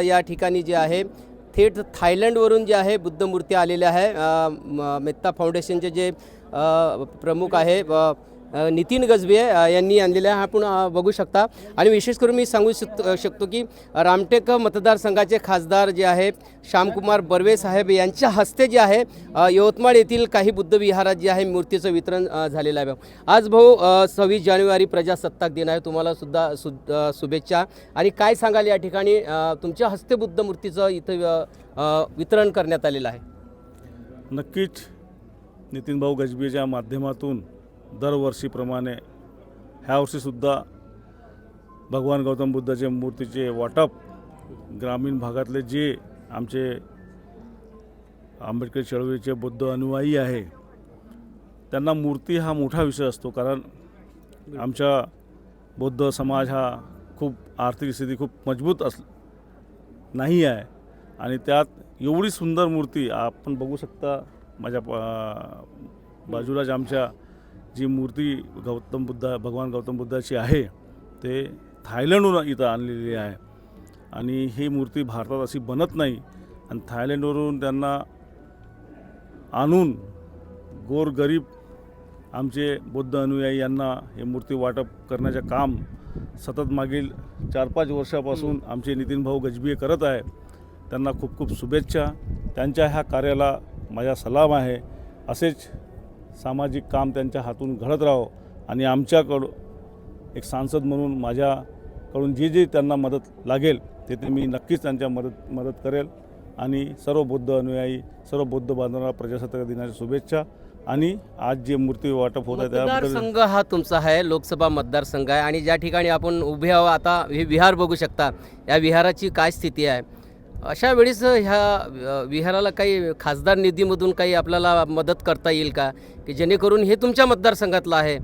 या ठिकाणी जे आहे थेट थायलंडवरून जे आहे बुद्ध मूर्ती आलेल्या आहे। मेत्ता फाउंडेशनचे जे प्रमुख आहे नितीन गजबे यांनी आणलेल्या आपण बघू शकता। आणि विशेष करून मी सांगू शकतो की रामटेक मतदारसंघाचे खासदार जे आहे श्यामकुमार बर्वे साहेब यांच्या हस्ते जे आहे यवतमाळ येथील काही बुद्ध विहारात जे आहे मूर्तीचं वितरण झालेलं आहे। आज भाऊ 26 जानेवारी प्रजासत्ताक दिन आहे, तुम्हाला सुद्धा शुभेच्छा। आणि काय सांगाल या ठिकाणी तुमच्या हस्ते बुद्ध मूर्तीचं इथं वितरण करण्यात आलेलं आहे? नक्कीच नितीन भाऊ गजबीच्या माध्यमातून दरवर्षीप्रमाणे ह्या वर्षीसुद्धा भगवान गौतम बुद्धाच्या मूर्तीचे वाटप ग्रामीण भागातले जे आमचे आंबेडकर चळवळीचे बुद्ध अनुयायी आहे त्यांना मूर्ती हा मोठा विषय असतो। कारण आमचा बौद्ध समाज हा खूप आर्थिक स्थिती खूप मजबूत नाही आहे आणि त्यात एवढी सुंदर मूर्ती आपण बघू शकता। माझ्या बाजूलाच आमच्या जी मूर्ती भगवान गौतम बुद्धाची आहे ते थायलंडवरून इथं आणलेली आहे आणि ही मूर्ती भारतात अशी बनत नाही आणि थायलंडवरून त्यांना आणून गोरगरीब आमचे बौद्ध अनुयायी यांना हे मूर्ती वाटप करण्याचे काम सतत मागील 4-5 वर्षापासून आमचे नितीन भाऊ गजबी करत आहे। त्यांना खूप खूप शुभेच्छा। त्यांच्या ह्या कार्याला माझा सलाम आहे। असेच सामाजिक काम त्यांच्या हातून घडत राहो आणि आमच्याकडून एक सांसद म्हणून माझ्याकडून जे त्यांना मदत लागेल ते मी नक्कीच त्यांच्या मदत करेल। आणि सर्व बौद्ध अनुयायी सर्व बौद्ध बांधवांना प्रजासत्ताक दिनाच्या शुभेच्छा। आणि आज जे मूर्ती वाटप होत आहे त्याबद्दल मतदारसंघ हा तुमचा आहे, लोकसभा मतदारसंघ आहे आणि ज्या ठिकाणी आपण उभे आहोत आता हे विहार बघू शकता। या विहाराची काय स्थिती आहे? अशा वेळेस ह्या विहाराला काही खासदार निधीमधून काही आपल्याला मदत करता येईल का, की जेणेकरून हे तुमच्या मतदारसंघातलं आहे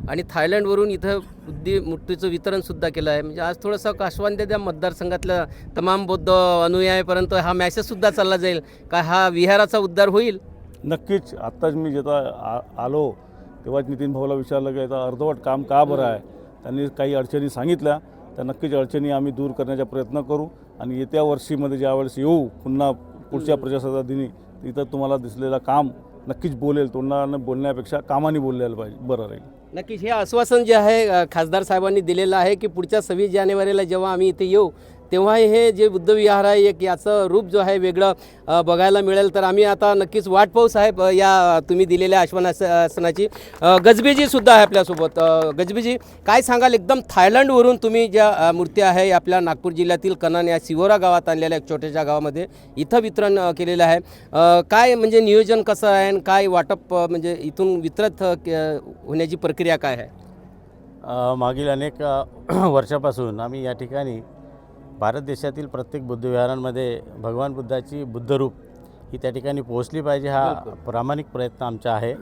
आणि थायलंडवरून इथं बुद्धी मूर्तीचं वितरणसुद्धा केलं आहे। म्हणजे आज थोडंसं आश्वासन द्या मतदारसंघातल्या तमाम बौद्ध अनुयायीपर्यंत हा मॅसेजसुद्धा चालला जाईल का हा विहाराचा उद्धार होईल? नक्कीच। आत्ताच मी जेव्हा आलो तेव्हाच नितीन भाऊला विचारलं की आता अर्धवट काम का बरं आहे। त्यांनी काही अडचणी सांगितल्या, त्या नक्कीच अडचणी आम्ही दूर करण्याचा प्रयत्न करू आणि येत्या वर्षीमध्ये ज्यावेळेस येऊ पुन्हा पुढच्या प्रजासत्ताक दिनी तिथं तुम्हाला दिसलेलं काम नक्कीच बोलेल। तोंडानं बोलण्यापेक्षा कामाने बोललेलं पाहिजे, बरं राहील। नक्कीच हे आश्वासन जे आहे खासदार साहेबांनी दिलेलं आहे की पुढच्या 26 जानेवारीला जेव्हा आम्ही इथे येऊ तेव्हा हे जे बुद्ध विहार आहे एक याचं रूप जो आहे वेगळं बघायला मिळेल। तर आम्ही आता नक्कीच वाट पाहू साहेब या तुम्ही दिलेल्या आश्वासनाची। गजबीजीसुद्धा आहे आपल्यासोबत। गजबीजी काय सांगाल, एकदम थायलंडवरून तुम्ही ज्या मूर्ती आहे आपल्या नागपूर जिल्ह्यातील कनान या सिवोरा गावात आणलेल्या एक छोट्याशा गावामध्ये इथं वितरण केलेलं आहे, काय म्हणजे नियोजन कसं आहे आणि काय वाटप म्हणजे इथून वितरित होण्याची प्रक्रिया काय आहे? मागील अनेक वर्षापासून आम्ही या ठिकाणी भारत देशातील प्रत्येक बुद्ध विहारांमध्ये भगवान बुद्धाची बुद्धरूप ही त्या ठिकाणी पोहोचली पाहिजे हा प्रामाणिक प्रयत्न आमचा आहे।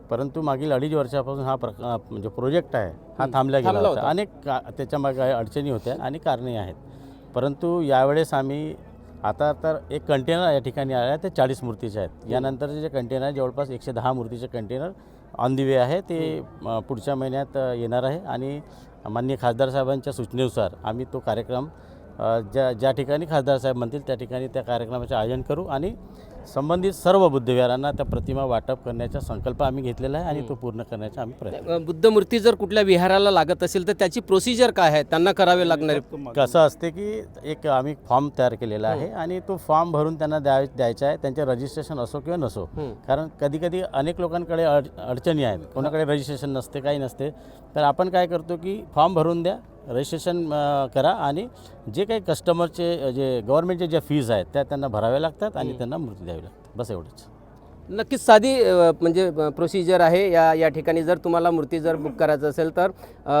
परंतु मागील 2.5 वर्षापासून हा म्हणजे प्रोजेक्ट आहे हा थांबला गेला होता। अनेक त्याच्यामागे अडचणी होत्या आणि कारणे आहेत। परंतु यावेळेस आम्ही आता तर एक कंटेनर या ठिकाणी आला आहे, ते 40 मूर्तीचे आहेत। यानंतरचे जे कंटेनर जवळपास 110 मूर्तीचे कंटेनर ऑन दी वे आहे, ते पुढच्या महिन्यात येणार आहे। आणि माननीय खासदार साहेबांच्या सूचनेनुसार आम्ही तो कार्यक्रम ज्या ठिकाणी खासदार साहेब म्हणतील त्या ठिकाणी त्या कार्यक्रमाचे आयोजन करू आणि संबंधित सर्व बुद्धविहारांना त्या प्रतिमा वाटप करण्याचा संकल्प आम्ही घेतलेला आहे आणि तो पूर्ण करण्याचा आम्ही प्रयत्न। बुद्ध मूर्ती जर कुठल्या विहाराला लागत असेल तर त्याची प्रोसिजर काय आहे, त्यांना करावे लागणार? कसं असते की एक आम्ही फॉर्म तयार केलेला आहे आणि तो फॉर्म भरून त्यांना द्यायचा आहे, त्यांचे रजिस्ट्रेशन असो किंवा नसो। कारण कधी कधी अनेक लोकांकडे अडचणी आहेत, कोणाकडे रजिस्ट्रेशन नसते काही नसते, तर आपण काय करतो की फॉर्म भरून द्या, रजिस्ट्रेशन करा आणि जे काही कस्टमरचे जे गव्हर्नमेंटचे ज्या फीज आहेत त्या त्यांना भराव्या लागतात आणि त्यांना मूर्ती द्यावी लागते, बस एवढंच। नक्कीच साधी म्हणजे प्रोसिजर आहे या ठिकाणी। जर तुम्हाला मूर्ती जर बुक करायचं असेल तर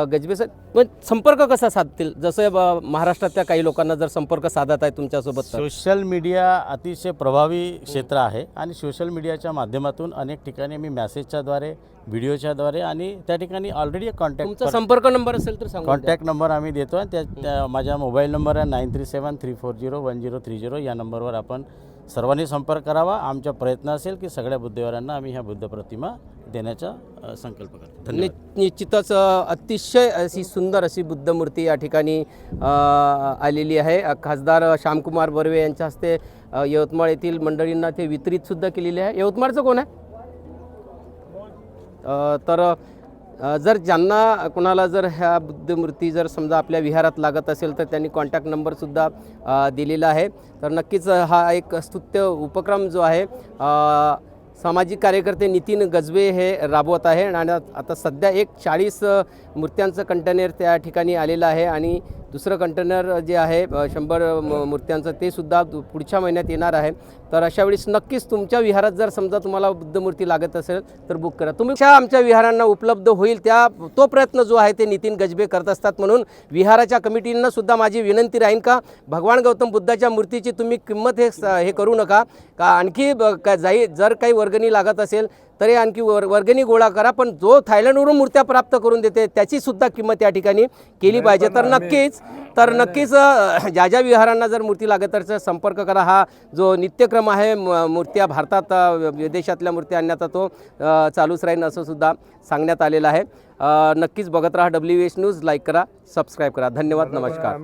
गजबे सर पण संपर्क कसा साधतील? जसं महाराष्ट्रातल्या काही लोकांना जर संपर्क साधत आहे तुमच्यासोबत, सोशल मीडिया अतिशय प्रभावी क्षेत्र आहे आणि सोशल मीडियाच्या माध्यमातून अनेक ठिकाणी मी मॅसेजच्याद्वारे व्हिडिओच्याद्वारे आणि त्या ठिकाणी ऑलरेडी एक तुमचा कॉन्टॅक्ट संपर्क नंबर असेल तर सांगा. कॉन्टॅक्ट नंबर आम्ही देतो आणि माझा मोबाईल नंबर आहे 9373401030. या नंबरवर आपण सर्वांनी संपर्क करावा. आमचा प्रयत्न असेल की सगळ्या बुद्धविहारांना आम्ही ह्या बुद्ध प्रतिमा देण्याचा संकल्प करतो. धन्यवाद. निश्चितच अतिशय अशी सुंदर अशी बुद्ध मूर्ती या ठिकाणी आलेली आहे. खासदार श्यामकुमार बर्वे यांच्या हस्ते यवतमाळ येथील मंडळींना ते वितरित सुद्धा केलेले आहे. यवतमाळचं कोण आहे? तर जर ज्यांना कोणाला जर ह्या बुद्धमूर्ती जर समजा आपल्या विहारात लागत असेल तर त्यांनी कॉन्टॅक्ट नंबरसुद्धा दिलेला आहे. तर नक्कीच हा एक स्तुत्य उपक्रम जो आहे सामाजिक कार्यकर्ते नितीन गजबे हे राबवत आहे आणि आता सध्या एक 40 मूर्त्यांचं कंटेनर त्या ठिकाणी आलेलं आहे आणि दुसरं कंटेनर जे आहे 100 मूर्त्यांचं ते सुद्धा पुढच्या महिन्यात येणार आहे. तर अशा वेळेस नक्कीच तुमच्या विहारात जर समजा तुम्हाला बुद्धमूर्ती लागत असेल तर बुक करा. तुम्ही आमच्या विहारांना उपलब्ध होईल तो प्रयत्न जो आहे ते नितीन गजबे करत असतात. म्हणून विहाराच्या कमिटींना सुद्धा माझी विनंती राहील का भगवान गौतम बुद्धाच्या मूर्तीची तुम्ही किंमत हे करू नका का आणखी जर काही वर्गणी लागत असेल तरी आणखी वर्गणी गोळा करा. पण जो थायलंडवरून मूर्त्या प्राप्त करून देते त्याची सुद्धा किंमत या ठिकाणी केली पाहिजे. तर नक्कीच ज्या ज्या विहारांना जर मूर्ती लागत तर संपर्क करा. हा जो नित्यक्रम आहे मूर्त्या भारतात विदेशातल्या मूर्त्या आणण्याचा तो चालूच राहील असं सुद्धा सांगण्यात आलेलं आहे. नक्कीच बघत राहा WH न्यूज. लाईक करा, सबस्क्राईब करा. धन्यवाद. नमस्कार.